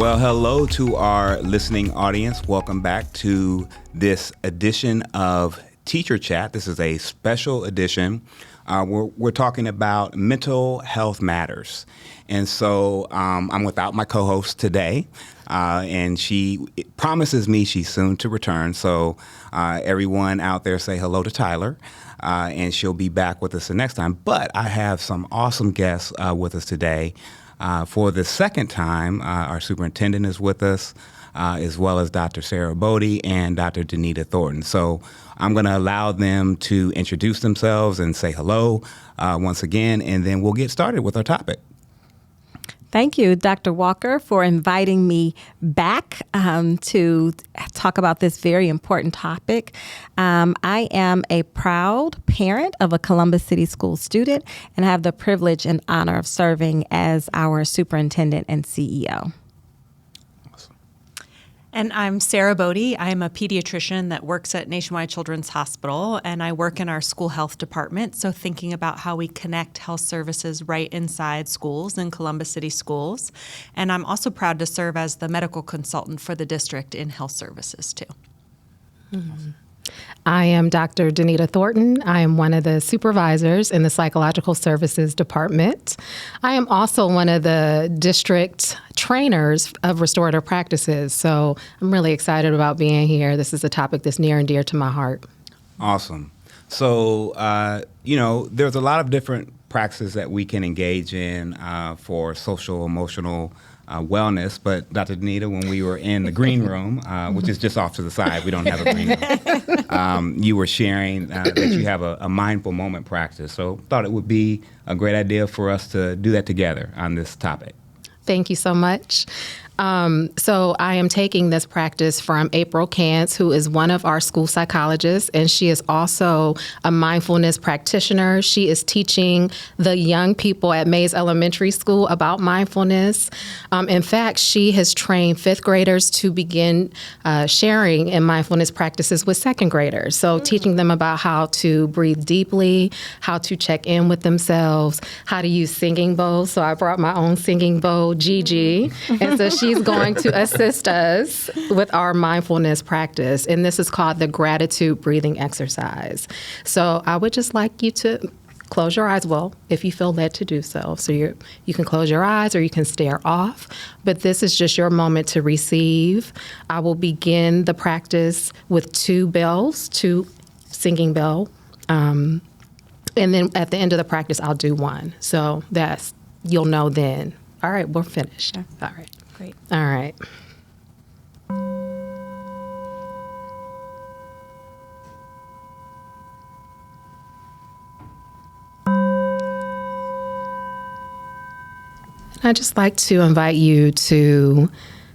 Well, hello to our listening audience. Welcome back to this edition of Teacher Chat. This is a special edition. We're talking about mental health matters. And so I'm without my co-host today, and she promises me she's soon to return. So everyone out there say hello to Tyler, and she'll be back with us the next time. But I have some awesome guests with us today. For the second time, our superintendent is with us, as well as Dr. Sara Bode and Dr. Danita Thornton. So I'm going to allow them to introduce themselves and say hello once again, and then we'll get started with our topic. Thank you, Dr. Walker, for inviting me back to talk about this very important topic. I am a proud parent of a Columbus City School student and have the privilege and honor of serving as our superintendent and CEO. And I'm Sara Bode. I'm a pediatrician that works at Nationwide Children's Hospital, and I work in our school health department, so thinking about how we connect health services right inside schools in Columbus City Schools. And I'm also proud to serve as the medical consultant for the district in health services, too. Mm-hmm. I am Dr. Danita Thornton. I am one of the supervisors in the Psychological Services Department. I am also one of the district trainers of restorative practices. So I'm really excited about being here. This is a topic that's near and dear to my heart. Awesome. So, there's a lot of different practices that we can engage in for social, emotional wellness. But Dr. Danita, when we were in the green room, which is just off to the side, we don't have a green room, you were sharing that you have a mindful moment practice. So thought it would be a great idea for us to do that together on this topic. Thank you so much. So I am taking this practice from April Kantz, who is one of our school psychologists, and she is also a mindfulness practitioner. She is teaching the young people at Mays Elementary School about mindfulness. In fact, she has trained fifth graders to begin sharing in mindfulness practices with second graders. So teaching them about how to breathe deeply, how to check in with themselves, how to use singing bowls. So I brought my own singing bowl, Gigi, and so she's going to assist us with our mindfulness practice. And this is called the gratitude breathing exercise. So I would just like you to close your eyes, well, if you feel led to do so. So you can close your eyes or you can stare off, but this is just your moment to receive. I will begin the practice with two singing bell. And then at the end of the practice, I'll do one. So you'll know then. All right, we're finished. Sure. All right. Great. All right. I'd just like to invite you to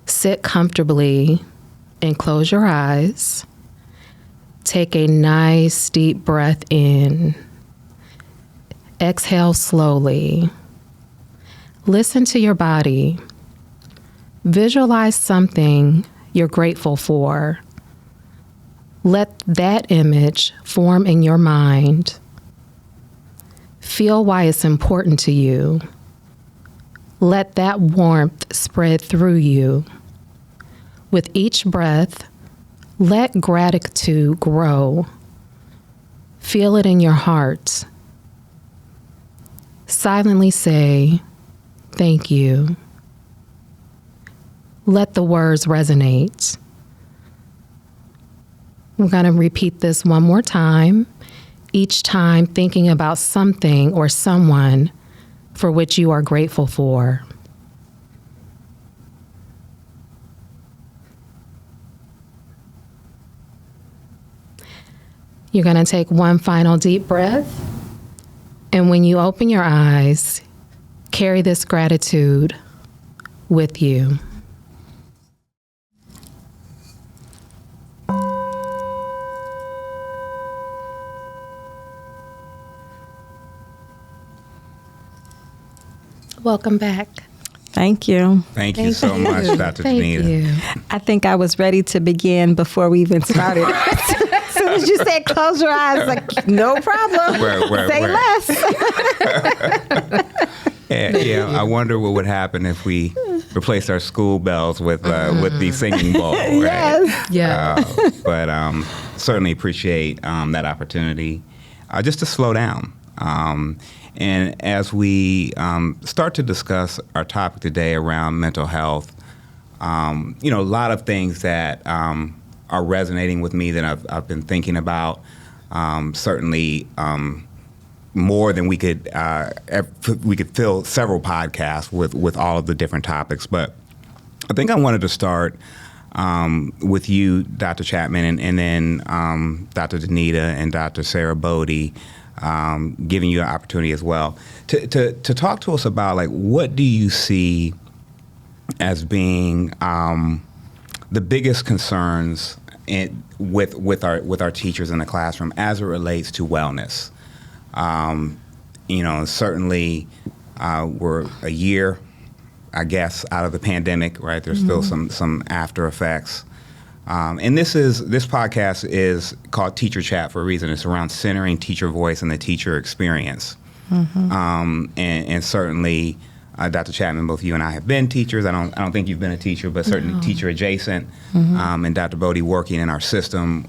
sit comfortably and close your eyes. Take a nice deep breath in. Exhale slowly. Listen to your body. Visualize something you're grateful for. Let that image form in your mind. Feel why it's important to you. Let that warmth spread through you. With each breath, let gratitude grow. Feel it in your heart. Silently say, "Thank you." Let the words resonate. We're going to repeat this one more time, each time thinking about something or someone for which you are grateful for. You're going to take one final deep breath, and when you open your eyes, carry this gratitude with you. Welcome back. Thank you. Thank you so much, Dr. Thank Danita. you. I think I was ready to begin before we even started. As soon as you said close your eyes, like, no problem. Say less. Yeah, I wonder what would happen if we replaced our school bells with the singing bowl, right? Yes. Yeah. But certainly appreciate that opportunity just to slow down. And as we start to discuss our topic today around mental health, a lot of things that are resonating with me that I've been thinking about, certainly more than we could fill several podcasts with all of the different topics. But I think I wanted to start with you, Dr. Chapman, and then Dr. Danita and Dr. Sara Bode, giving you an opportunity as well to talk to us about, like, what do you see as being the biggest concerns with our teachers in the classroom as it relates to wellness. Certainly we're a year, I guess, out of the pandemic, right? There's still some after effects. And this podcast is called Teacher Chat for a reason. It's around centering teacher voice and the teacher experience. And certainly, Dr. Chapman, both you and I have been teachers. I don't think you've been a teacher, but certainly teacher adjacent. And Dr. Bode working in our system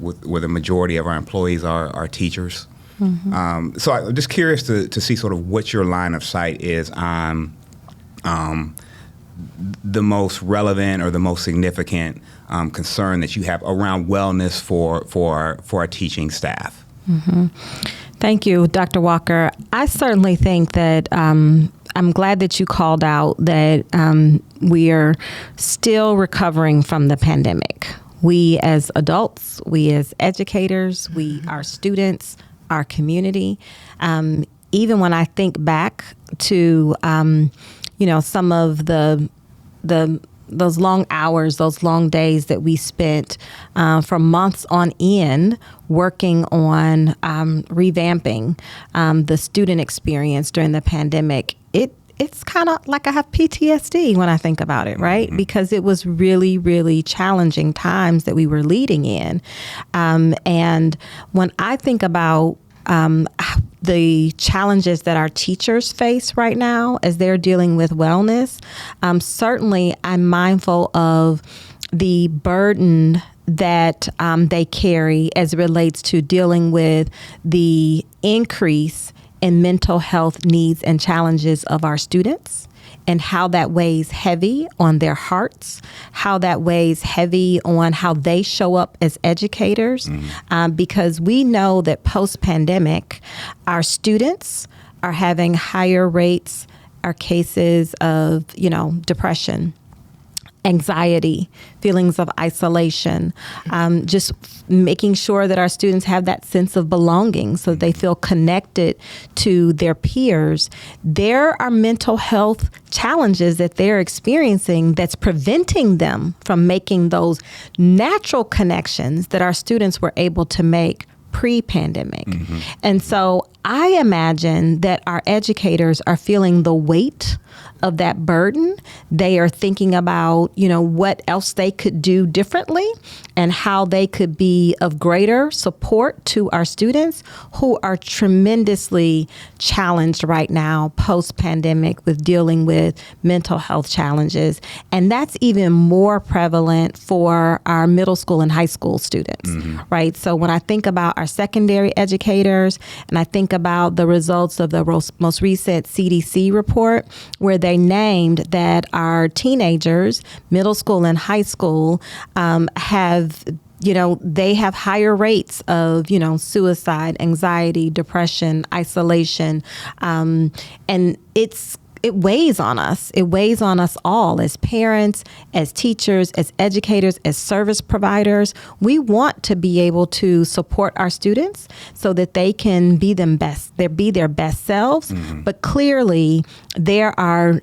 where the majority of our employees are teachers. So I'm just curious to see sort of what your line of sight is on the most relevant or the most significant concern that you have around wellness for our teaching staff. Thank you, Dr. Walker. I certainly think that I'm glad that you called out that we are still recovering from the pandemic. We as adults, we as educators, our students, our community. Even when I think back to, some of those long hours, those long days that we spent for months on end working on revamping the student experience during the pandemic, it's kind of like I have PTSD when I think about it, right? Because it was really, really challenging times that we were leading in. And when I think about the challenges that our teachers face right now as they're dealing with wellness, certainly I'm mindful of the burden that they carry as it relates to dealing with the increase in mental health needs and challenges of our students, and how that weighs heavy on their hearts, how that weighs heavy on how they show up as educators, because we know that post-pandemic, our students are having higher rates, our cases of, depression, anxiety, feelings of isolation, just making sure that our students have that sense of belonging so they feel connected to their peers. There are mental health challenges that they're experiencing that's preventing them from making those natural connections that our students were able to make pre-pandemic. And so I imagine that our educators are feeling the weight of that burden. They are thinking about, what else they could do differently and how they could be of greater support to our students who are tremendously challenged right now post-pandemic with dealing with mental health challenges. And that's even more prevalent for our middle school and high school students, right? So when I think about our secondary educators and I think about the results of the most recent CDC report, where they named that our teenagers, middle school and high school, have they have higher rates of, suicide, anxiety, depression, isolation, and it weighs on us. It weighs on us all as parents, as teachers, as educators, as service providers. We want to be able to support our students so that they can be their best selves. But clearly, there are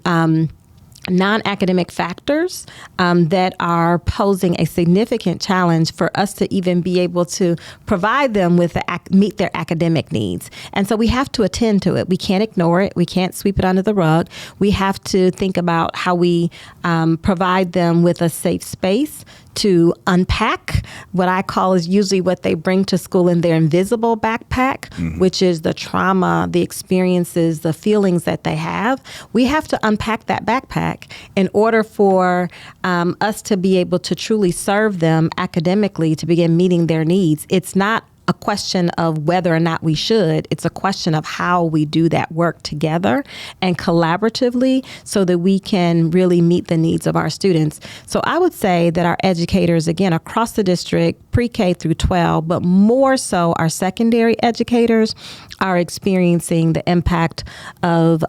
non-academic factors that are posing a significant challenge for us to even be able to provide them with meet their academic needs. And so we have to attend to it. We can't ignore it. We can't sweep it under the rug. We have to think about how we provide them with a safe space to unpack what I call is usually what they bring to school in their invisible backpack, which is the trauma, the experiences, the feelings that they have. We have to unpack that backpack in order for us to be able to truly serve them academically, to begin meeting their needs. It's not a question of whether or not we should. It's a question of how we do that work together and collaboratively so that we can really meet the needs of our students. So I would say that our educators, again, across the district, pre-K through 12, but more so our secondary educators are experiencing the impact of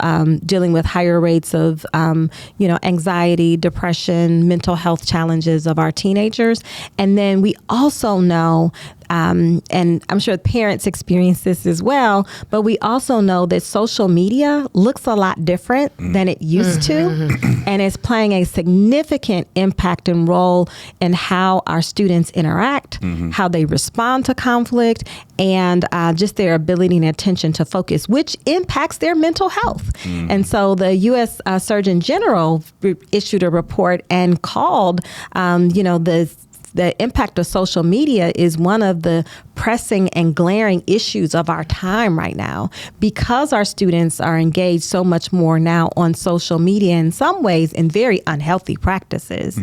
dealing with higher rates of, anxiety, depression, mental health challenges of our teenagers. And then we also know and I'm sure parents experience this as well, but we also know that social media looks a lot different than it used to, and it's playing a significant impact and role in how our students interact, how they respond to conflict, and just their ability and attention to focus, which impacts their mental health. And so the U.S. Surgeon General issued a report and called, the impact of social media is one of the pressing and glaring issues of our time right now, because our students are engaged so much more now on social media, in some ways in very unhealthy practices.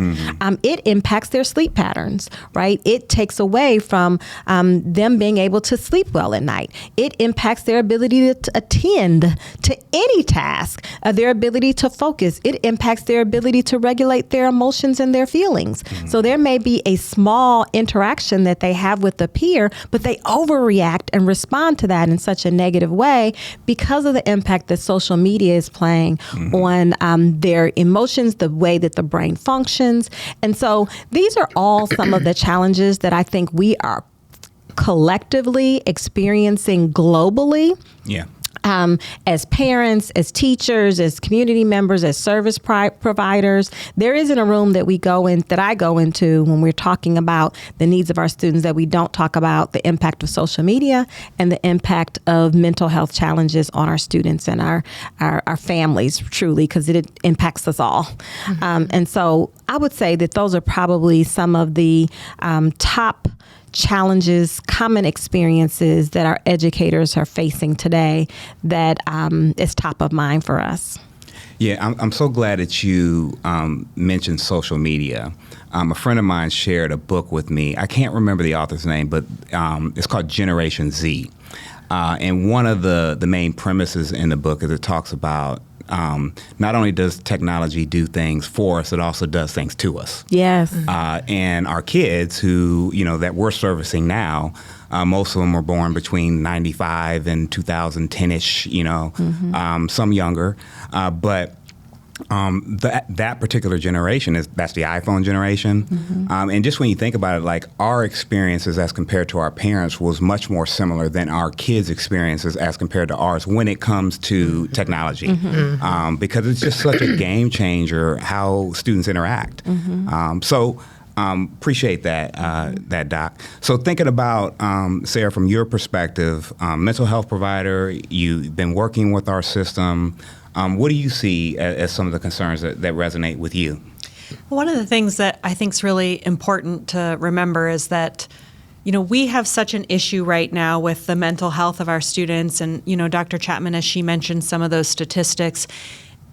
It impacts their sleep patterns, right? It takes away from them being able to sleep well at night. It impacts their ability to attend to any task, their ability to focus. It impacts their ability to regulate their emotions and their feelings. So there may be a small interaction that they have with a peer, but they overreact and respond to that in such a negative way because of the impact that social media is playing on their emotions, the way that the brain functions. And so these are all some of the challenges that I think we are collectively experiencing globally. Yeah. As parents, as teachers, as community members, as service providers. There isn't a room that I go into when we're talking about the needs of our students that we don't talk about the impact of social media and the impact of mental health challenges on our students and our families, truly, because it impacts us all. And so I would say that those are probably some of the top challenges, common experiences that our educators are facing today that is top of mind for us. Yeah, I'm so glad that you mentioned social media. A friend of mine shared a book with me. I can't remember the author's name, but it's called Generation Z. And one of the main premises in the book is it talks about not only does technology do things for us, it also does things to us. Yes. And our kids who, that we're servicing now, most of them were born between 95 and 2010-ish, some younger. But that particular generation that's the iPhone generation. And just when you think about it, like our experiences as compared to our parents was much more similar than our kids' experiences as compared to ours when it comes to technology. Because it's just such a game changer how students interact. Appreciate that, Doc. So thinking about, Sara, from your perspective, mental health provider, you've been working with our system. What do you see as some of the concerns that resonate with you? One of the things that I think is really important to remember is that, we have such an issue right now with the mental health of our students. And, Dr. Chapman, as she mentioned some of those statistics,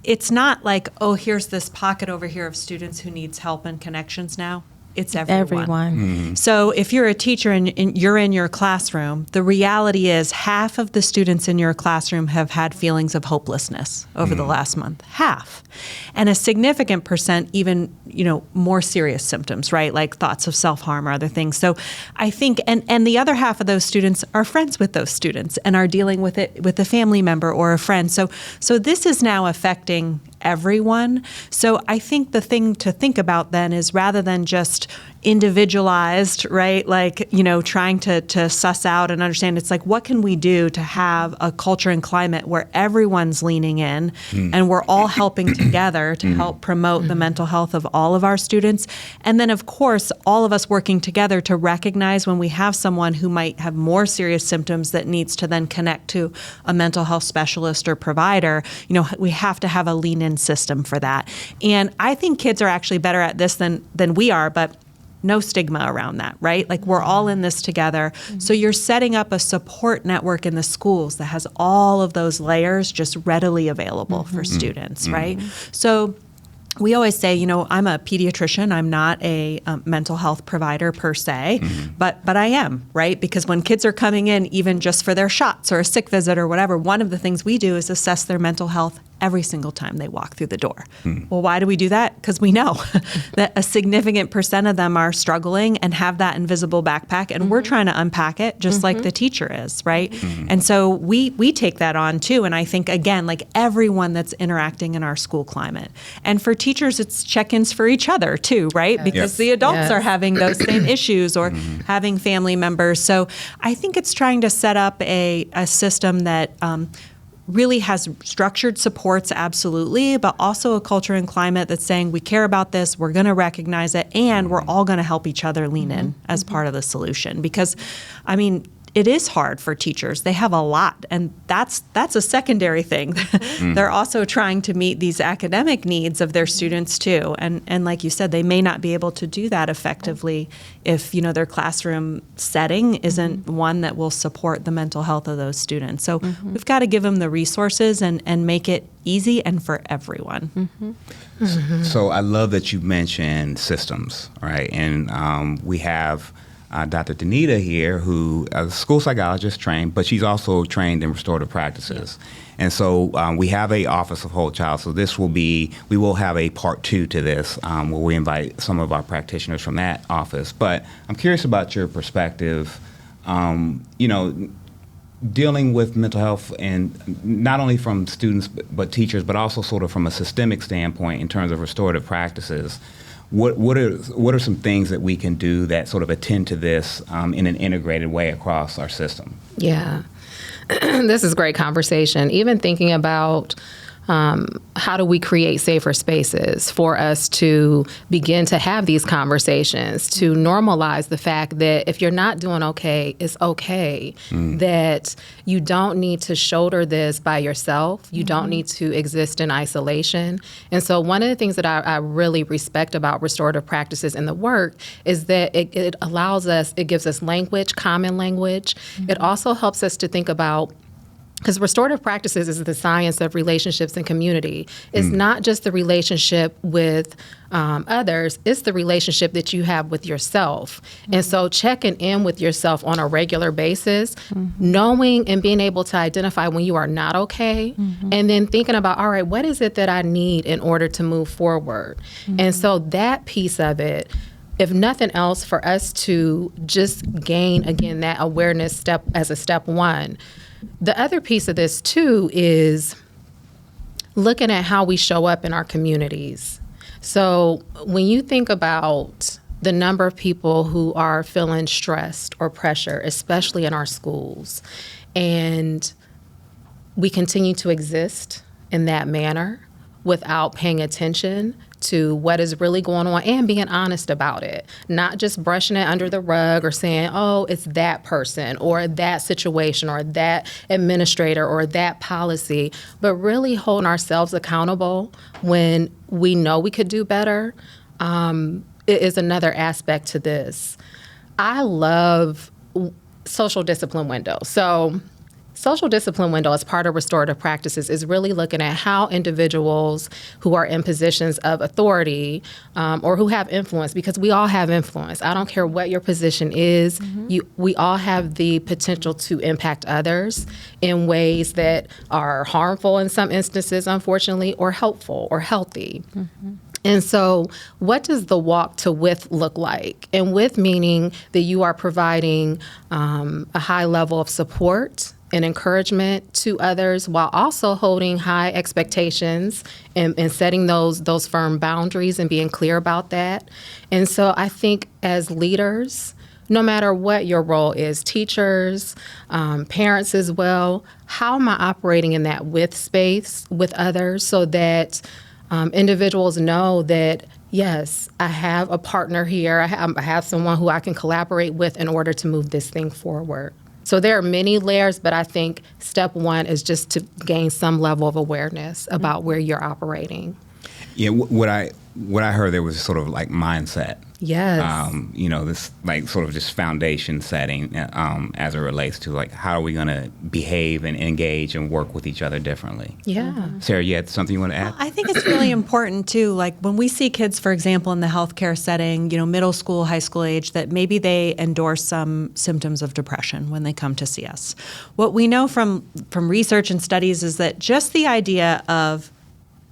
it's not like, oh, here's this pocket over here of students who needs help and connections now. It's everyone. So if you're a teacher and you're in your classroom, the reality is half of the students in your classroom have had feelings of hopelessness over the last month. Half. And a significant percent even, more serious symptoms, right? Like thoughts of self-harm or other things. So I think, and the other half of those students are friends with those students and are dealing with it with a family member or a friend. So this is now affecting everyone. So I think the thing to think about then is rather than just individualized, right? Like, trying to suss out and understand, it's like, what can we do to have a culture and climate where everyone's leaning in and we're all helping together to help promote the mental health of all of our students. And then, of course, all of us working together to recognize when we have someone who might have more serious symptoms that needs to then connect to a mental health specialist or provider, we have to have a lean-in system for that. And I think kids are actually better at this than we are, but no stigma around that, right? Like we're all in this together. So you're setting up a support network in the schools that has all of those layers just readily available for students, right? So we always say, I'm a pediatrician. I'm not a mental health provider per se, but I am, right? Because when kids are coming in, even just for their shots or a sick visit or whatever, one of the things we do is assess their mental health every single time they walk through the door. Well, why do we do that? Because we know that a significant percent of them are struggling and have that invisible backpack, and we're trying to unpack it just like the teacher is, right? And so we take that on too. And I think, again, like everyone that's interacting in our school climate. And for teachers, it's check-ins for each other too, right? Because the adults are having those same issues or having family members. So I think it's trying to set up a system that really has structured supports, absolutely, but also a culture and climate that's saying we care about this, we're going to recognize it, and we're all going to help each other lean in as part of the solution. Because, I mean, it is hard for teachers. They have a lot, and that's a secondary thing. They're also trying to meet these academic needs of their students too. And like you said, they may not be able to do that effectively if, their classroom setting isn't one that will support the mental health of those students. So we've got to give them the resources and make it easy and for everyone. So I love that you mentioned systems, right? And we have Dr. Danita here, who is a school psychologist trained, but she's also trained in restorative practices. And so we have a Office of Whole Child. So we will have a part 2 to this where we invite some of our practitioners from that office. But I'm curious about your perspective, dealing with mental health, and not only from students but teachers, but also sort of from a systemic standpoint in terms of restorative practices. What are some things that we can do that sort of attend to this in an integrated way across our system? Yeah, this is great conversation. Even thinking about how do we create safer spaces for us to begin to have these conversations, to normalize the fact that if you're not doing okay, it's okay, that you don't need to shoulder this by yourself. You don't need to exist in isolation. And so one of the things that I really respect about restorative practices in the work is that it allows us, it gives us language, common language. It also helps us to think about, because restorative practices is the science of relationships and community. It's not just the relationship with others, it's the relationship that you have with yourself. And so checking in with yourself on a regular basis, knowing and being able to identify when you are not okay, and then thinking about, all right, what is it that I need in order to move forward? And so that piece of it, if nothing else, for us to just gain, again, that awareness step as a step one. The other piece of this, too, is looking at how we show up in our communities. So when you think about the number of people who are feeling stressed or pressure, especially in our schools, and we continue to exist in that manner without paying attention to what is really going on and being honest about it, not just brushing it under the rug or saying, oh, it's that person or that situation or that administrator or that policy, but really holding ourselves accountable when we know we could do better is another aspect to this. I love social discipline window. So social discipline window as part of restorative practices is really looking at how individuals who are in positions of authority or who have influence, because we all have influence. I don't care what your position is. We all have the potential to impact others in ways that are harmful in some instances, unfortunately, or helpful or healthy. And so what does the walk to with look like? And with meaning that you are providing a high level of support and encouragement to others while also holding high expectations and setting those firm boundaries and being clear about that. And so I think as leaders, no matter what your role is, teachers, parents as well, how am I operating in that with space with others so that individuals know that, yes, I have a partner here, I have someone who I can collaborate with in order to move this thing forward. So there are many layers, but I think step one is just to gain some level of awareness about where you're operating. Yeah, what I heard there was sort of like mindset, Yes. This like sort of just foundation setting as it relates to like how are we going to behave and engage and work with each other differently. Yeah. Sarah, you had something you want to add? I think it's really important too, like when we see kids, for example, in the healthcare setting, middle school, high school age, that maybe they endorse some symptoms of depression when they come to see us. What we know from research and studies is that just the idea of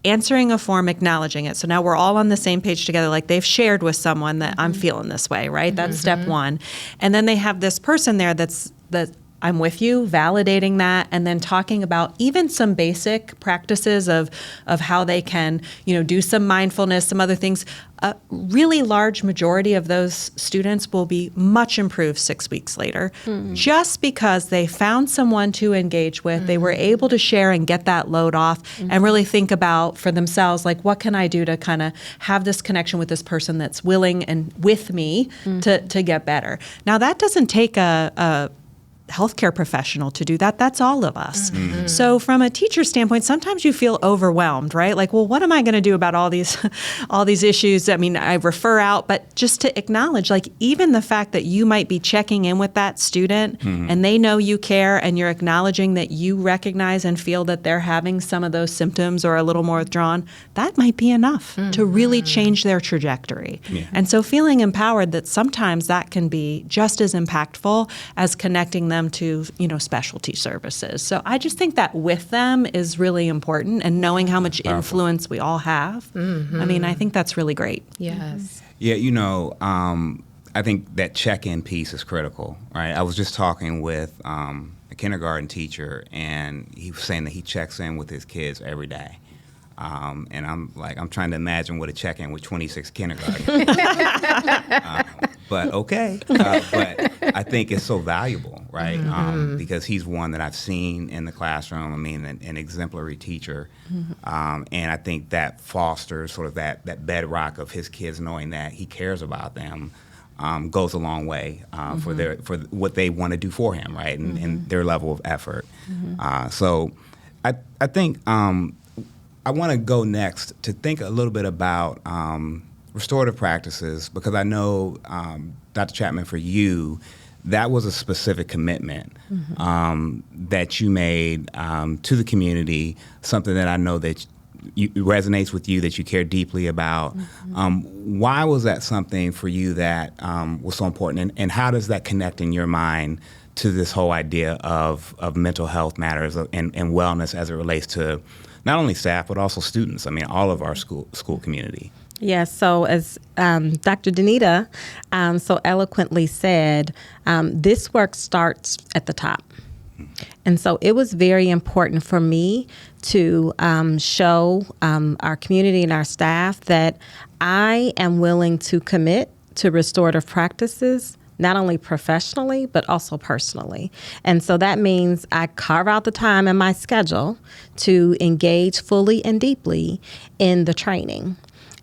answering a form, acknowledging it. So now we're all on the same page together, like they've shared with someone that I'm feeling this way, right? That's step one. And then they have this person there that I'm with you, validating that, and then talking about even some basic practices of how they can, do some mindfulness, some other things. A really large majority of those students will be much improved 6 weeks later, just because they found someone to engage with. They were able to share and get that load off and really think about for themselves, like, what can I do to kind of have this connection with this person that's willing and with me to get better. Now, that doesn't take a healthcare professional to do that. That's all of us. So from a teacher standpoint, sometimes you feel overwhelmed, right? Like, well, what am I going to do about all these issues? I mean, I refer out, but just to acknowledge, like, even the fact that you might be checking in with that student and they know you care and you're acknowledging that you recognize and feel that they're having some of those symptoms or a little more withdrawn, that might be enough to really change their trajectory. And so feeling empowered that sometimes that can be just as impactful as connecting them to, specialty services. So I just think that with them is really important, and knowing how much influence we all have. I mean, I think that's really great. Yes. Yeah, I think that check-in piece is critical, right? I was just talking with a kindergarten teacher, and he was saying that he checks in with his kids every day. And I'm trying to imagine what a check-in with 26 kindergarten. But okay. But I think it's so valuable, right? Because he's one that I've seen in the classroom. I mean, an exemplary teacher. And I think that fosters sort of that bedrock of his kids knowing that he cares about them. Goes a long way for what they want to do for him, right? And their level of effort. So I think I want to go next to think a little bit about restorative practices, because I know, Dr. Chapman, for you, that was a specific commitment that you made to the community, something that I know that resonates with you, that you care deeply about. Why was that something for you that was so important, and how does that connect in your mind to this whole idea of mental health matters and wellness as it relates to not only staff, but also students? I mean, all of our school community. Yes. So as Dr. Danita so eloquently said, this work starts at the top. And so it was very important for me to show our community and our staff that I am willing to commit to restorative practices, not only professionally, but also personally. And so that means I carve out the time in my schedule to engage fully and deeply in the training,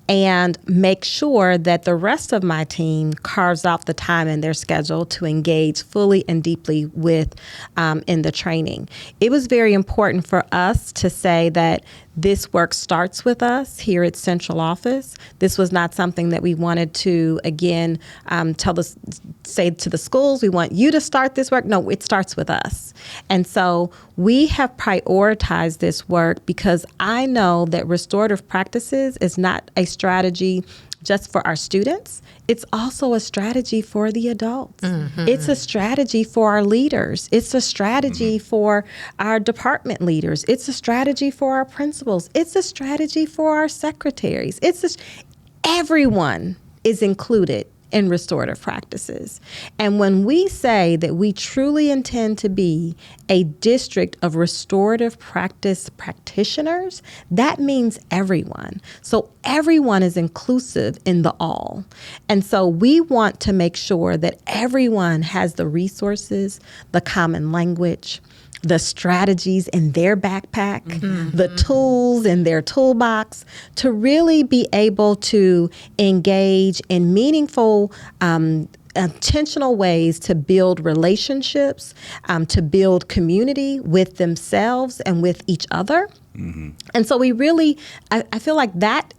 and make sure that the rest of my team carves out the time in their schedule to engage fully and deeply with in the training. It was very important for us to say that this work starts with us here at Central Office. This was not something that we wanted to, again, say to the schools, we want you to start this work. No, it starts with us. And so we have prioritized this work because I know that restorative practices is not a strategy just for our students. It's also a strategy for the adults. It's a strategy for our leaders. It's a strategy for our department leaders. It's a strategy for our principals. It's a strategy for our secretaries. Everyone is included in restorative practices. And when we say that we truly intend to be a district of restorative practice practitioners, that means everyone. So everyone is inclusive in the all. And so we want to make sure that everyone has the resources, the common language, the strategies in their backpack, the tools in their toolbox to really be able to engage in meaningful, intentional ways to build relationships, to build community with themselves and with each other. And so we really, I feel like that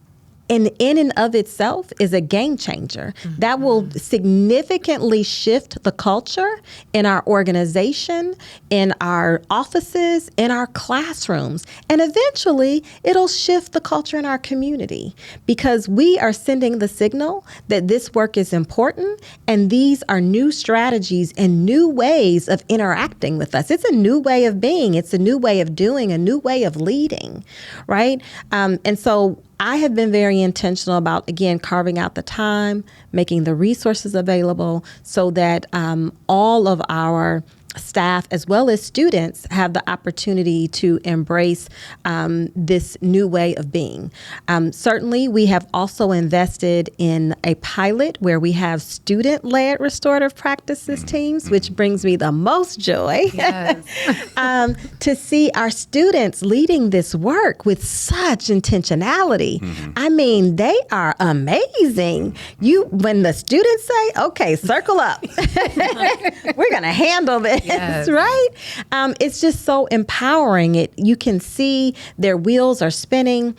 in and of itself is a game changer. That will significantly shift the culture in our organization, in our offices, in our classrooms. And eventually, it'll shift the culture in our community because we are sending the signal that this work is important and these are new strategies and new ways of interacting with us. It's a new way of being. It's a new way of doing, a new way of leading, right? And so I have been very intentional about, again, carving out the time, making the resources available so that all of our staff as well as students have the opportunity to embrace this new way of being. Certainly, we have also invested in a pilot where we have student-led restorative practices teams, which brings me the most joy to see our students leading this work with such intentionality. I mean, they are amazing. When the students say, okay, circle up, we're going to handle this. Yes. Right? It's just so empowering. You can see their wheels are spinning.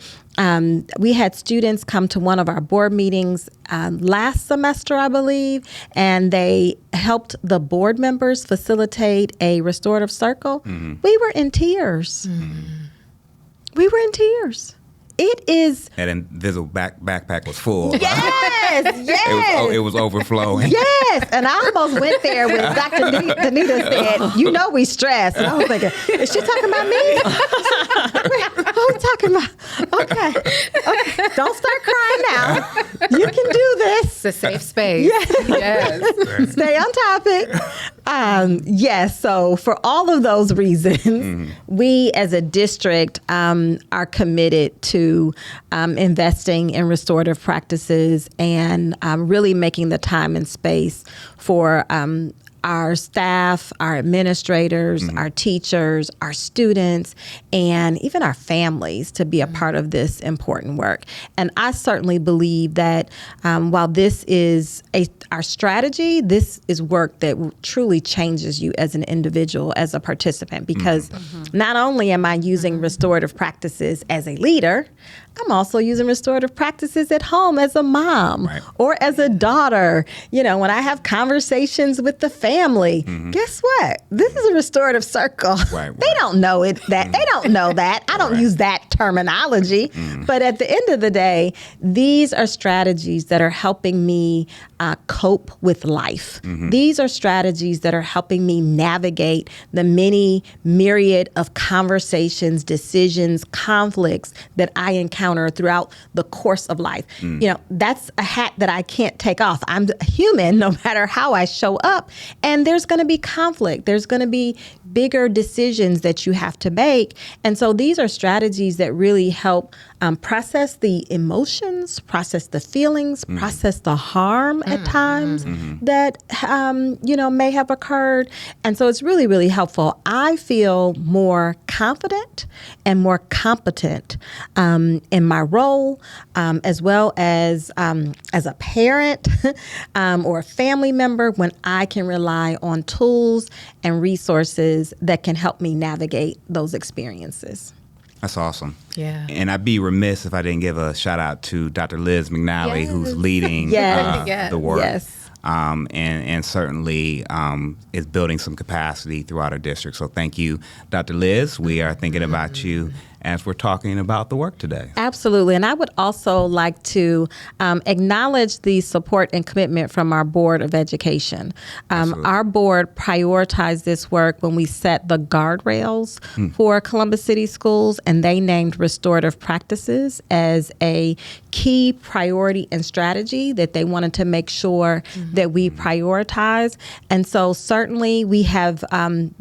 We had students come to one of our board meetings last semester, I believe, and they helped the board members facilitate a restorative circle. We were in tears. We were in tears. It is. That invisible backpack was full. Yes. It was overflowing. Yes. And I almost went there when Dr. Danita said, you know we stress. And I was thinking, is she talking about me? Who are we talking about? Okay. Don't start crying now. You can do this. It's a safe space. Yes. Stay on topic. Yes. So for all of those reasons, we as a district are committed to investing in restorative practices and really making the time and space for our staff, our administrators, our teachers, our students, and even our families to be a part of this important work. And I certainly believe that while this is our strategy, this is work that truly changes you as an individual, as a participant, because not only am I using restorative practices as a leader, I'm also using restorative practices at home as a mom or as a daughter. You know, when I have conversations with the family, guess what? This is a restorative circle. They don't know it. They don't know that. I don't use that terminology. But at the end of the day, these are strategies that are helping me cope with life. These are strategies that are helping me navigate the many myriad of conversations, decisions, conflicts that I encounter throughout the course of life. You know, that's a hat that I can't take off. I'm human no matter how I show up. And there's going to be conflict. There's going to be bigger decisions that you have to make. And so these are strategies that really help process the emotions, process the feelings, process the harm at times that, may have occurred. And so it's really, really helpful. I feel more confident and more competent in my role, as well as a parent or a family member, when I can rely on tools and resources that can help me navigate those experiences. That's awesome. Yeah. And I'd be remiss if I didn't give a shout out to Dr. Liz McNally, who's leading the work. Yes. And certainly is building some capacity throughout our district. So thank you, Dr. Liz. We are thinking about you as we're talking about the work today. Absolutely. And I would also like to acknowledge the support and commitment from our Board of Education. Our board prioritized this work when we set the guardrails for Columbus City Schools, and they named restorative practices as a key priority and strategy that they wanted to make sure that we prioritize. And so certainly we have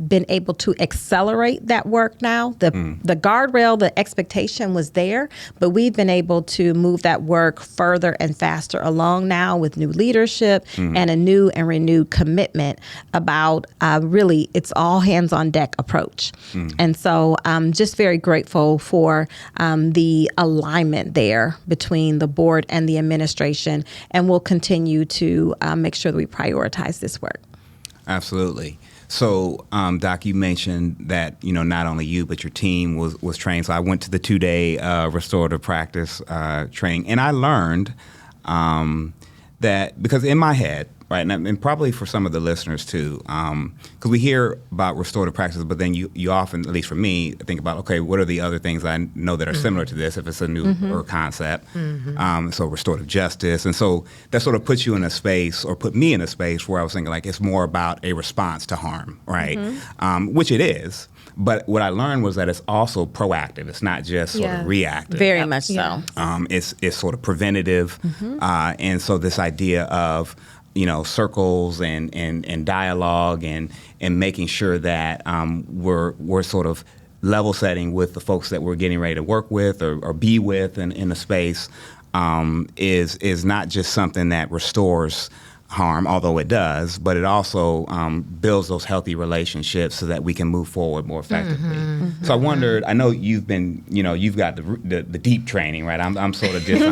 been able to accelerate that work now. The guardrail, the expectation was there, but we've been able to move that work further and faster along now with new leadership and a new and renewed commitment about really it's all hands on deck approach. And so I'm just very grateful for the alignment there between the board and the administration, and we'll continue to make sure that we prioritize this work. Absolutely. So, Doc, you mentioned that, not only you, but your team was trained. So I went to the 2-day restorative practice training, and I learned that, because in my head, right, and probably for some of the listeners too, because we hear about restorative practices, but then you often, at least for me, think about, okay, what are the other things I know that are similar to this if it's a newer concept? So restorative justice. And so that sort of puts you in a space, or put me in a space where I was thinking, like, it's more about a response to harm, right? Which it is. But what I learned was that it's also proactive. It's not just sort of reactive. Very much so. It's sort of preventative. And so this idea of, circles and dialogue and making sure that we're sort of level setting with the folks that we're getting ready to work with or be with in a space is not just something that restores harm, although it does, but it also builds those healthy relationships so that we can move forward more effectively. So I wondered, I know you've been, you've got the deep training, right? I'm sort of just,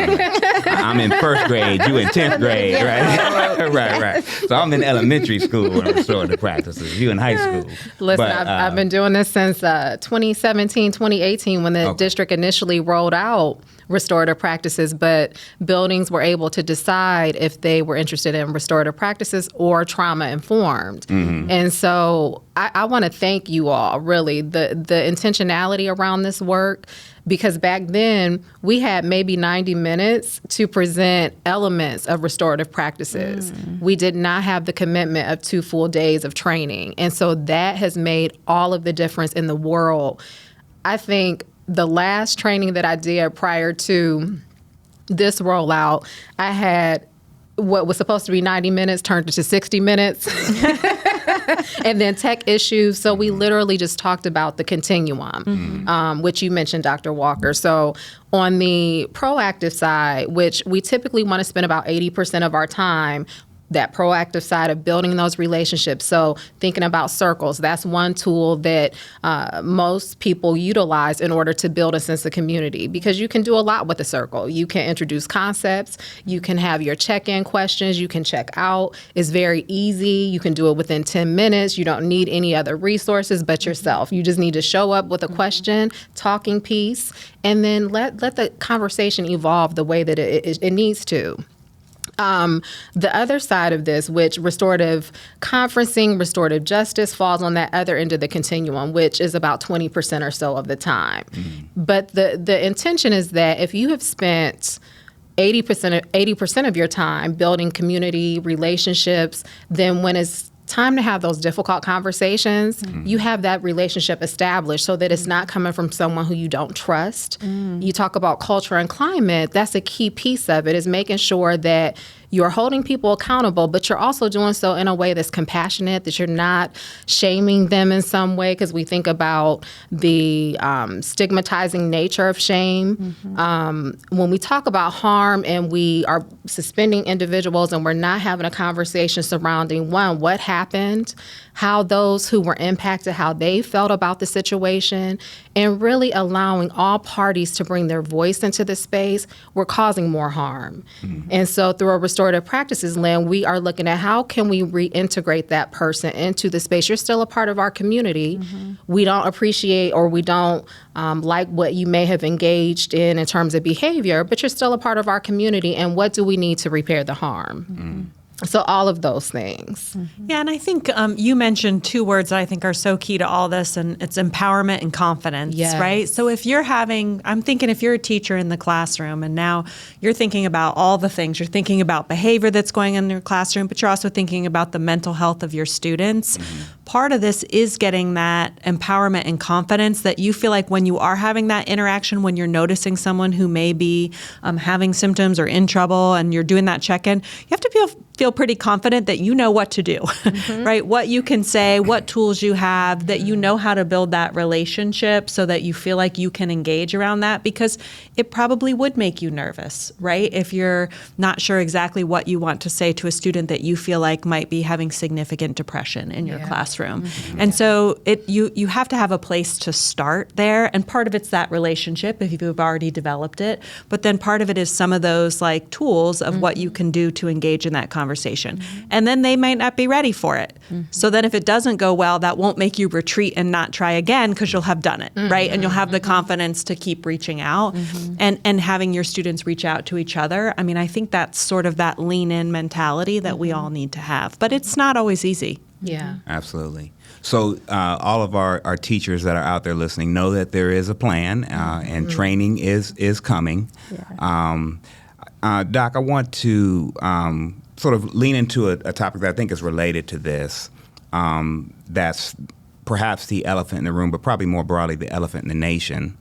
I'm in first grade, you in 10th grade, right? right. So I'm in elementary school and restorative practices, you in high school. Listen, I've been doing this since 2017, 2018, when the district initially rolled out restorative practices, but buildings were able to decide if they were interested in restorative practices or trauma informed. And so I want to thank you all, really, the intentionality around this work, because back then we had maybe 90 minutes to present elements of restorative practices. We did not have the commitment of 2 full days of training. And so that has made all of the difference in the world. I think the last training that I did prior to this rollout, I had what was supposed to be 90 minutes turned into 60 minutes. And then tech issues. So we literally just talked about the continuum, which you mentioned, Dr. Walker. So on the proactive side, which we typically want to spend about 80% of our time, that proactive side of building those relationships. So thinking about circles, that's one tool that most people utilize in order to build a sense of community, because you can do a lot with a circle. You can introduce concepts. You can have your check-in questions. You can check out. It's very easy. You can do it within 10 minutes. You don't need any other resources but yourself. You just need to show up with a question, talking piece, and then let the conversation evolve the way that it needs to. The other side of this, which restorative conferencing, restorative justice, falls on that other end of the continuum, which is about 20% or so of the time. But the intention is that if you have spent 80% of your time building community relationships, then when it's time to have those difficult conversations, you have that relationship established so that it's not coming from someone who you don't trust. You talk about culture and climate. That's a key piece of it, is making sure that you're holding people accountable, but you're also doing so in a way that's compassionate, that you're not shaming them in some way, because we think about the stigmatizing nature of shame. When we talk about harm and we are suspending individuals and we're not having a conversation surrounding, one, what happened, how those who were impacted, how they felt about the situation, and really allowing all parties to bring their voice into the space, we're causing more harm. And so through a restorative practices lens, we are looking at how can we reintegrate that person into the space. You're still a part of our community. We don't appreciate or we don't like what you may have engaged in terms of behavior, but you're still a part of our community, and what do we need to repair the harm? So all of those things. Yeah, and I think you mentioned 2 words that I think are so key to all this, and it's empowerment and confidence, right? So if you're I'm thinking if you're a teacher in the classroom and now you're thinking about all the things, you're thinking about behavior that's going on in your classroom, but you're also thinking about the mental health of your students. Part of this is getting that empowerment and confidence that you feel like when you are having that interaction, when you're noticing someone who may be having symptoms or in trouble and you're doing that check-in, you have to feel pretty confident that you know what to do, right? What you can say, what tools you have, that you know how to build that relationship so that you feel like you can engage around that, because it probably would make you nervous, right? If you're not sure exactly what you want to say to a student that you feel like might be having significant depression in your classroom. And so you have to have a place to start there. And part of it's that relationship if you've already developed it. But then part of it is some of those like tools of what you can do to engage in that conversation conversation. And then they might not be ready for it. So then if it doesn't go well, that won't make you retreat and not try again because you'll have done it, right? And you'll have the confidence to keep reaching out and having your students reach out to each other. I mean, I think that's sort of that lean in mentality that we all need to have, but it's not always easy. Yeah. Absolutely. So all of our teachers that are out there listening know that there is a plan and training is coming. Doc, I want to sort of lean into a topic that I think is related to this. That's perhaps the elephant in the room, but probably more broadly the elephant in the nation,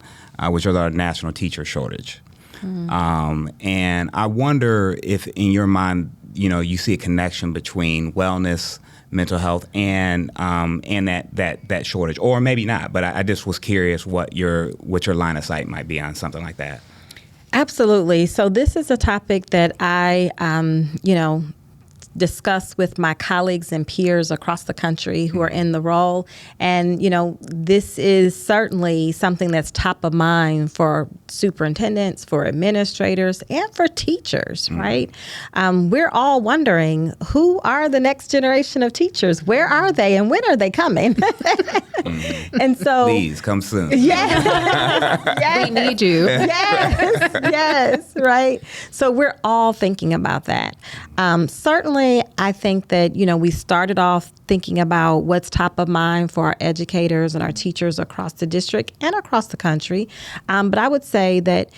which is our national teacher shortage. And I wonder if in your mind, you see a connection between wellness, mental health, and that shortage, or maybe not. But I just was curious what your line of sight might be on something like that. Absolutely. So this is a topic that I, discuss with my colleagues and peers across the country who are in the role. And, this is certainly something that's top of mind for superintendents, for administrators, and for teachers, right? We're all wondering, who are the next generation of teachers? Where are they and when are they coming? And so, please come soon. Yes. We need you. Yes, right. So we're all thinking about that. Certainly, I think that, we started off thinking about what's top of mind for our educators and our teachers across the district and across the country. But I would say that,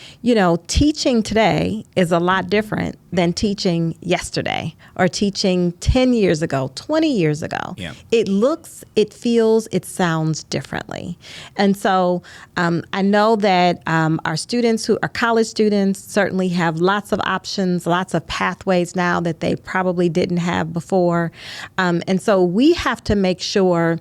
teaching today is a lot different than teaching yesterday or teaching 10 years ago, 20 years ago. Yeah. It looks, it feels, it sounds differently. And so I know that our students who are college students certainly have lots of options, lots of pathways now that they probably didn't have before. And so we have to make sure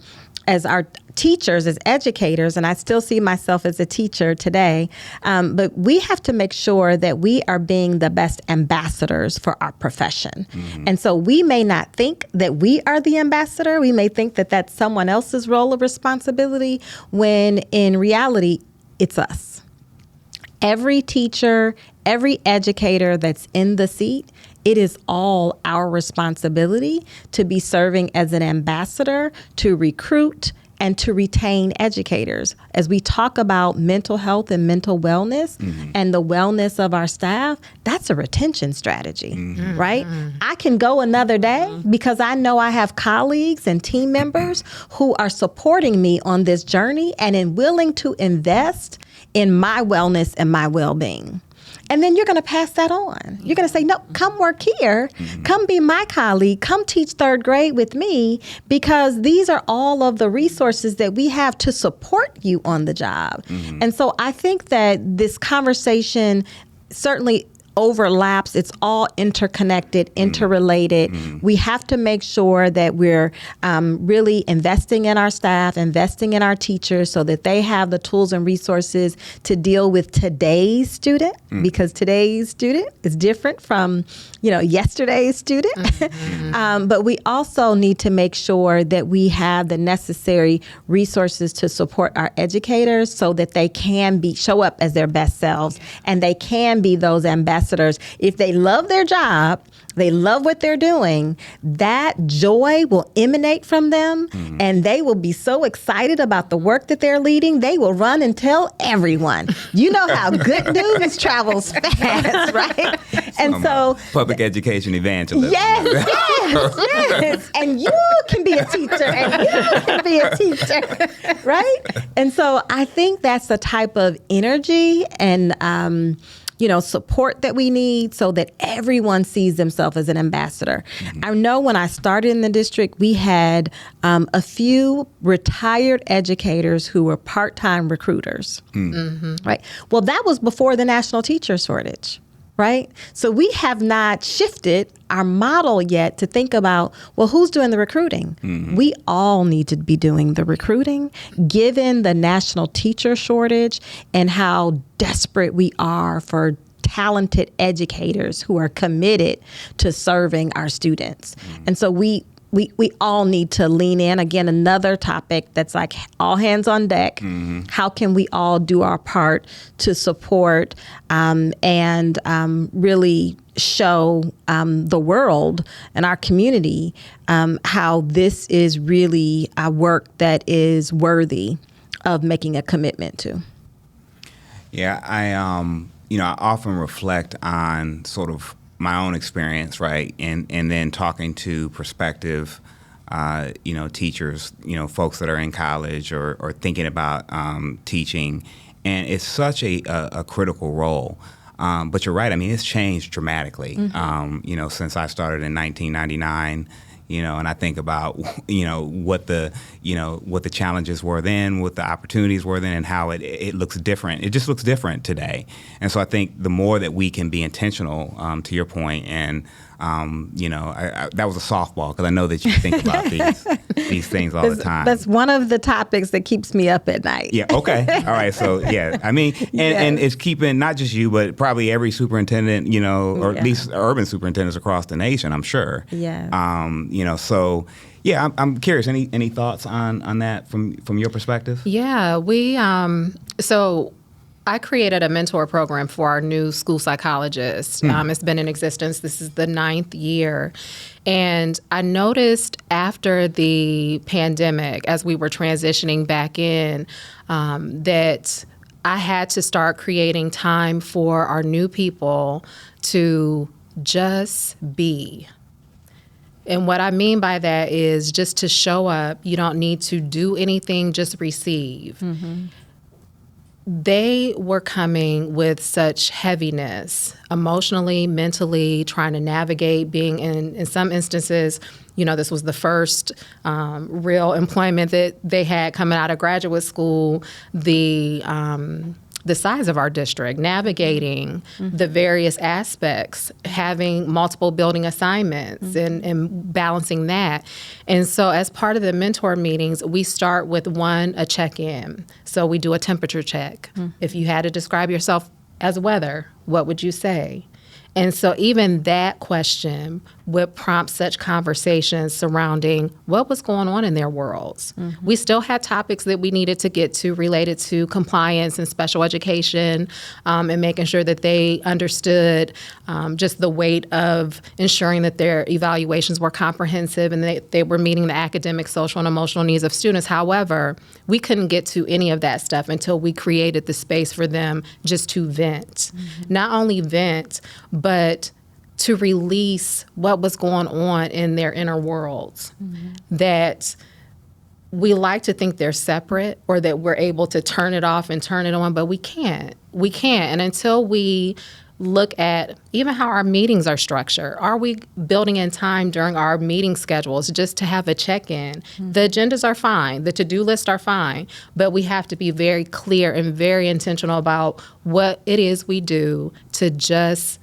as our teachers, as educators, and I still see myself as a teacher today, but we have to make sure that we are being the best ambassadors for our profession. And so we may not think that we are the ambassador. We may think that that's someone else's role of responsibility, when in reality, it's us. Every teacher, every educator that's in the seat, it is all our responsibility to be serving as an ambassador, to recruit and to retain educators. As we talk about mental health and mental wellness and the wellness of our staff, that's a retention strategy, right? I can go another day because I know I have colleagues and team members who are supporting me on this journey and are willing to invest in my wellness and my well-being. And then you're going to pass that on. You're going to say, no, come work here. Come be my colleague. Come teach third grade with me, because these are all of the resources that we have to support you on the job. And so I think that this conversation certainly overlaps. It's all interconnected, interrelated. We have to make sure that we're really investing in our staff, investing in our teachers so that they have the tools and resources to deal with today's student, because today's student is different from, yesterday's student. But we also need to make sure that we have the necessary resources to support our educators so that they can show up as their best selves and they can be those ambassadors. If they love their job, they love what they're doing, that joy will emanate from them, and they will be so excited about the work that they're leading, they will run and tell everyone. You know how good news travels fast, right? And so public education evangelism. Yes. And you can be a teacher, and you can be a teacher, right? And so I think that's the type of energy and support that we need so that everyone sees themselves as an ambassador. I know when I started in the district, we had a few retired educators who were part-time recruiters, right? Well, that was before the national teacher shortage, right? So we have not shifted our model yet to think about, well, who's doing the recruiting? We all need to be doing the recruiting, given the national teacher shortage and how desperate we are for talented educators who are committed to serving our students. And so we we all need to lean in. Again, another topic that's like all hands on deck. How can we all do our part to support and really show the world and our community how this is really a work that is worthy of making a commitment to? Yeah, I often reflect on sort of my own experience, right, and then talking to prospective, teachers, folks that are in college or thinking about teaching, and it's such a critical role. But you're right. I mean, it's changed dramatically. Since I started in 1999. And I think about, what the challenges were then, what the opportunities were then, and how it looks different. It just looks different today. And so I think the more that we can be intentional, to your point, and, that was a softball because I know that you think about these things all the time. That's one of the topics that keeps me up at night. Yeah. Okay. All right. So, yeah, I mean, and it's keeping not just you, but probably every superintendent, or at least urban superintendents across the nation, I'm sure. Yeah. So yeah, I'm curious. Any thoughts on that from your perspective? Yeah, we so I created a mentor program for our new school psychologists. It's been in existence. This is the 9th year. And I noticed after the pandemic, as we were transitioning back in, that I had to start creating time for our new people to just be. And what I mean by that is just to show up. You don't need to do anything, just receive. They were coming with such heaviness, emotionally, mentally, trying to navigate being in some instances, this was the first real employment that they had coming out of graduate school, the size of our district, navigating the various aspects, having multiple building assignments and balancing that. And so as part of the mentor meetings, we start with a check-in. So we do a temperature check. If you had to describe yourself as weather, what would you say? And so even that question would prompt such conversations surrounding what was going on in their worlds. We still had topics that we needed to get to related to compliance and special education, and making sure that they understood just the weight of ensuring that their evaluations were comprehensive and they were meeting the academic, social, and emotional needs of students. However, we couldn't get to any of that stuff until we created the space for them just to vent. Not only vent, but to release what was going on in their inner worlds, that we like to think they're separate or that we're able to turn it off and turn it on, but we can't. We can't. And until we look at even how our meetings are structured, are we building in time during our meeting schedules just to have a check-in? The agendas are fine. The to-do lists are fine. But we have to be very clear and very intentional about what it is we do to just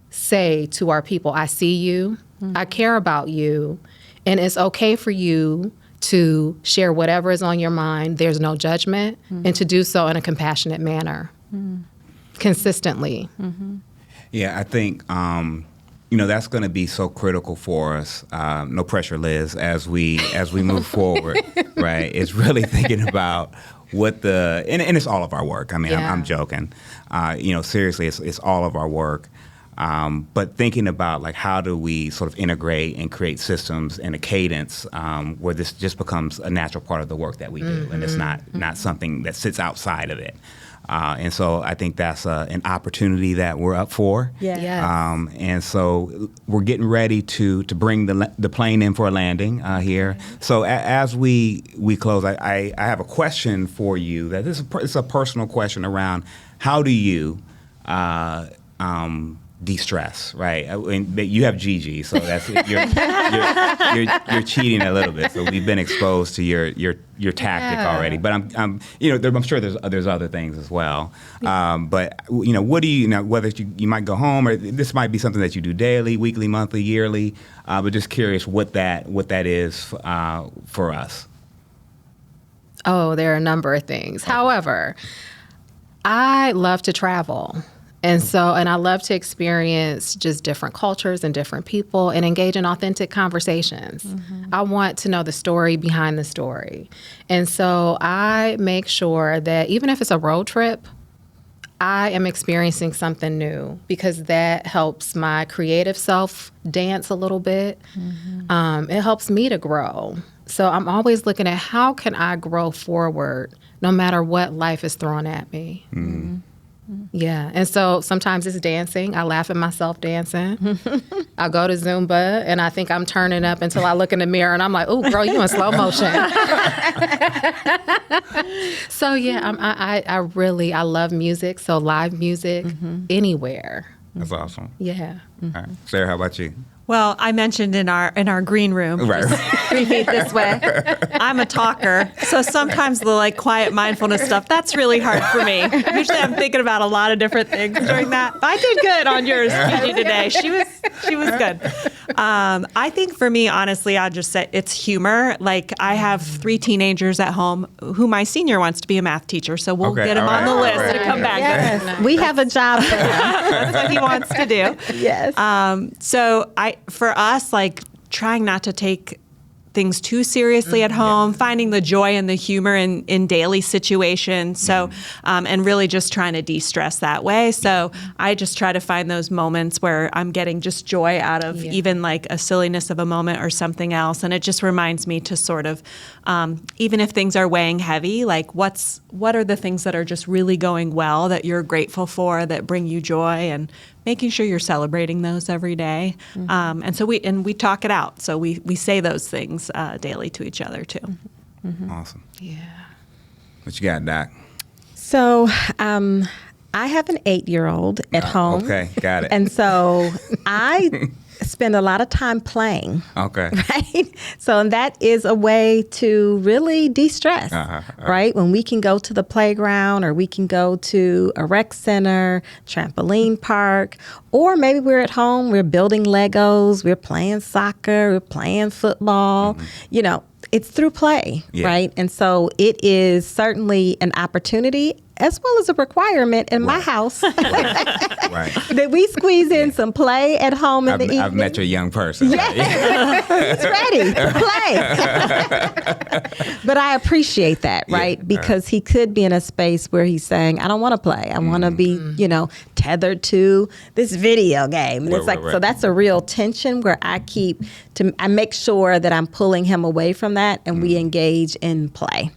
say to our people, I see you, I care about you, and it's okay for you to share whatever is on your mind. There's no judgment, and to do so in a compassionate manner, consistently. Yeah, I think, that's going to be so critical for us. No pressure, Liz, as we move forward, right? It's really thinking about what and it's all of our work. I mean, I'm joking. Seriously, it's all of our work. But thinking about like how do we sort of integrate and create systems and a cadence where this just becomes a natural part of the work that we do, and it's not something that sits outside of it. And so I think that's an opportunity that we're up for. Yeah. Yes. And so we're getting ready to bring the plane in for a landing here. So as we close, I have a question for you. That it's a personal question around how do you de-stress, right? I mean, you have Gigi, so that's you're cheating a little bit. So we've been exposed to your tactic already. But I'm sure there's other things as well. But what do you whether you might go home or this might be something that you do daily, weekly, monthly, yearly. But just curious what that is for us. Oh, there are a number of things. However, I love to travel. And I love to experience just different cultures and different people and engage in authentic conversations. I want to know the story behind the story. And so I make sure that even if it's a road trip, I am experiencing something new, because that helps my creative self dance a little bit. It helps me to grow. So I'm always looking at how can I grow forward no matter what life is throwing at me. Yeah. And so sometimes it's dancing. I laugh at myself dancing. I go to Zumba and I think I'm turning up until I look in the mirror and I'm like, oh, girl, you in slow motion. So, yeah, I love music. So live music anywhere. That's awesome. Yeah. All right. Sarah, how about you? Well, I mentioned in our green room, Right. 3 feet this way, I'm a talker. So sometimes the quiet mindfulness stuff, that's really hard for me. Usually I'm thinking about a lot of different things during that. But I did good on yours, Gigi, today. She was good. I think for me, honestly, I'll just say it's humor. I have 3 teenagers at home who my senior wants to be a math teacher. So we'll get him on the list to come back. Yes. We have a job for him. That's what he wants to do. Yes. So for us, trying not to take things too seriously at home, finding the joy and the humor in daily situations. So, and really just trying to de-stress that way. So I just try to find those moments where I'm getting just joy out of even a silliness of a moment or something else. And it just reminds me to sort of, even if things are weighing heavy, what are the things that are just really going well that you're grateful for, that bring you joy, and making sure you're celebrating those every day. And so we talk it out. So we say those things daily to each other too. Awesome. Yeah. What you got, Doc? So I have an 8-year-old at home. Okay, got it. And so I spend a lot of time playing. Okay. Right? So and that is a way to really de-stress, right? When we can go to the playground, or we can go to a rec center, trampoline park, or maybe we're at home, we're building Legos, we're playing soccer, we're playing football, it's through play, right? And so it is certainly an opportunity as well as a requirement in my house that we squeeze in some play at home in the evening. I've met your young person. Yeah. He's ready to play. But I appreciate that, right? Because he could be in a space where he's saying, I don't want to play. I want to be, tethered to this video game. And so that's a real tension where I make sure that I'm pulling him away from that and we engage in play,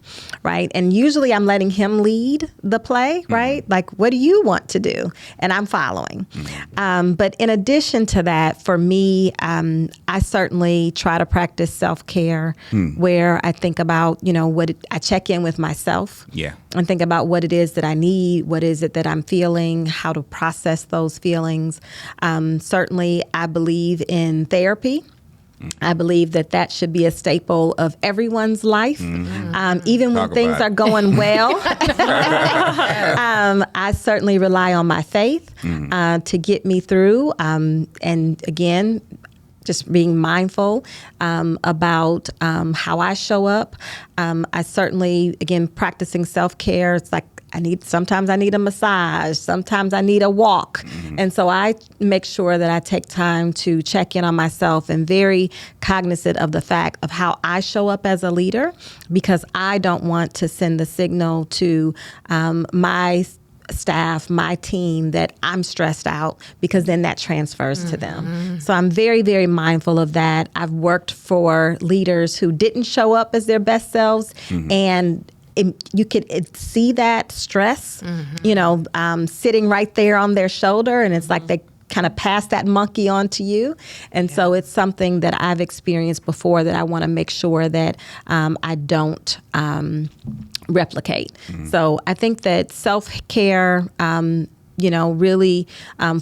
right? And usually I'm letting him lead the play, right? What do you want to do? And I'm following. But in addition to that, for me, I certainly try to practice self-care where I think about, I check in with myself and think about what it is that I need, what is it that I'm feeling, how to process those feelings. Certainly, I believe in therapy. I believe that should be a staple of everyone's life, even when things are going well. I certainly rely on my faith to get me through. And again, just being mindful about how I show up. I certainly, again, practicing self-care. It's sometimes I need a massage. Sometimes I need a walk. And so I make sure that I take time to check in on myself and very cognizant of the fact of how I show up as a leader, because I don't want to send the signal to my staff, my team, that I'm stressed out, because then that transfers to them. So I'm very, very mindful of that. I've worked for leaders who didn't show up as their best selves, and you could see that stress, sitting right there on their shoulder, and it's like they kind of pass that monkey on to you. And so it's something that I've experienced before that I want to make sure that I don't replicate. So I think that self-care, really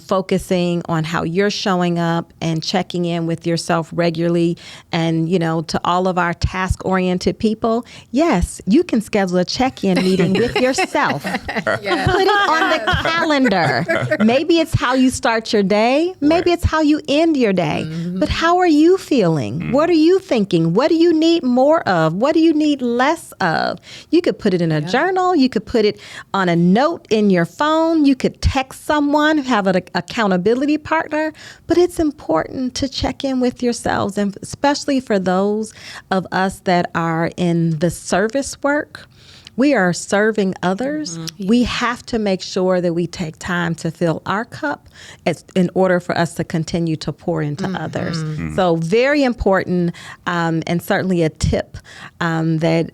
focusing on how you're showing up and checking in with yourself regularly. And, to all of our task-oriented people, yes, you can schedule a check-in meeting with yourself. Put it on the calendar. Maybe it's how you start your day. Maybe it's how you end your day. But how are you feeling? What are you thinking? What do you need more of? What do you need less of? You could put it in a journal. You could put it on a note in your phone. You could text someone, have an accountability partner, but it's important to check in with yourselves, and especially for those of us that are in the service work. We are serving others. Mm-hmm. We have to make sure that we take time to fill our cup in order for us to continue to pour into others. Mm-hmm. So very important, and certainly a tip that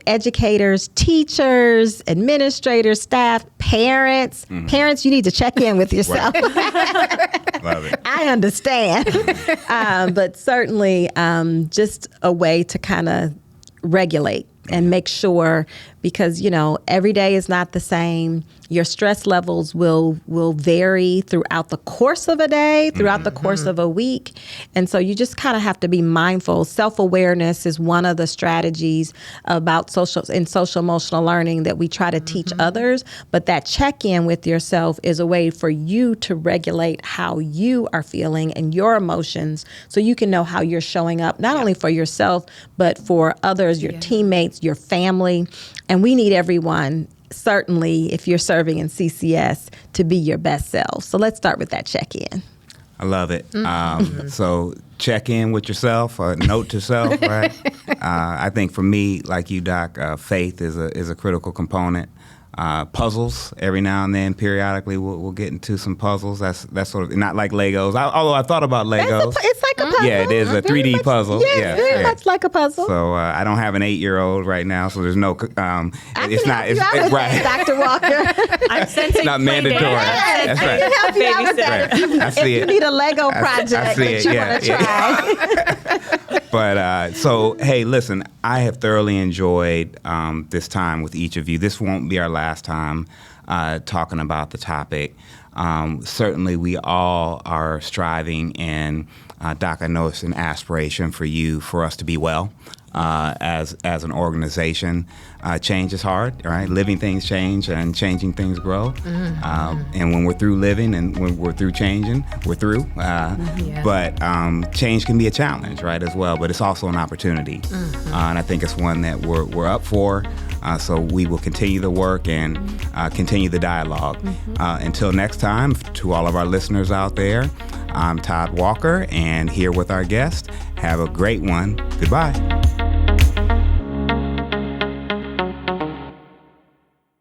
educators, teachers, administrators, staff, parents, you need to check in with yourself. Love it. I understand. But certainly just a way to kind of regulate and make sure, because, every day is not the same. Your stress levels will vary throughout the course of a day, throughout the course of a week. And so you just kind of have to be mindful. Self-awareness is one of the strategies about social emotional learning that we try to teach others. But that check-in with yourself is a way for you to regulate how you are feeling and your emotions, so you can know how you're showing up, not only for yourself, but for others, your teammates, your family. And we need everyone, certainly if you're serving in CCS, to be your best self. So let's start with that check-in. I love it. So check in with yourself, note to self, right? I think for me, like you, Doc, faith is a critical component. Puzzles every now and then, periodically, we'll get into some puzzles. That's sort of not like Legos. Although I thought about Legos. It's like a puzzle. Yeah, it is a 3D puzzle. Yeah, very much like a puzzle. So I don't have an 8-year-old right now, so there's no. It's not. It's right, Dr. Walker. I'm sensing it's not mandatory. That's right. I can help you out with that. I see if you it. need a Lego project I see that you want to try. But so, hey, listen, I have thoroughly enjoyed this time with each of you. This won't be our last time talking about the topic. Certainly, we all are striving, and Doc, I know it's an aspiration for us to be well as an organization. Change is hard, right? Living things change, and changing things grow. And when we're through living and when we're through changing, we're through. But change can be a challenge, right, as well. But it's also an opportunity, and I think it's one that we're up for. So we will continue the work and continue the dialogue. Until next time, to all of our listeners out there, I'm Todd Walker, and here with our guest. Have a great one. Goodbye.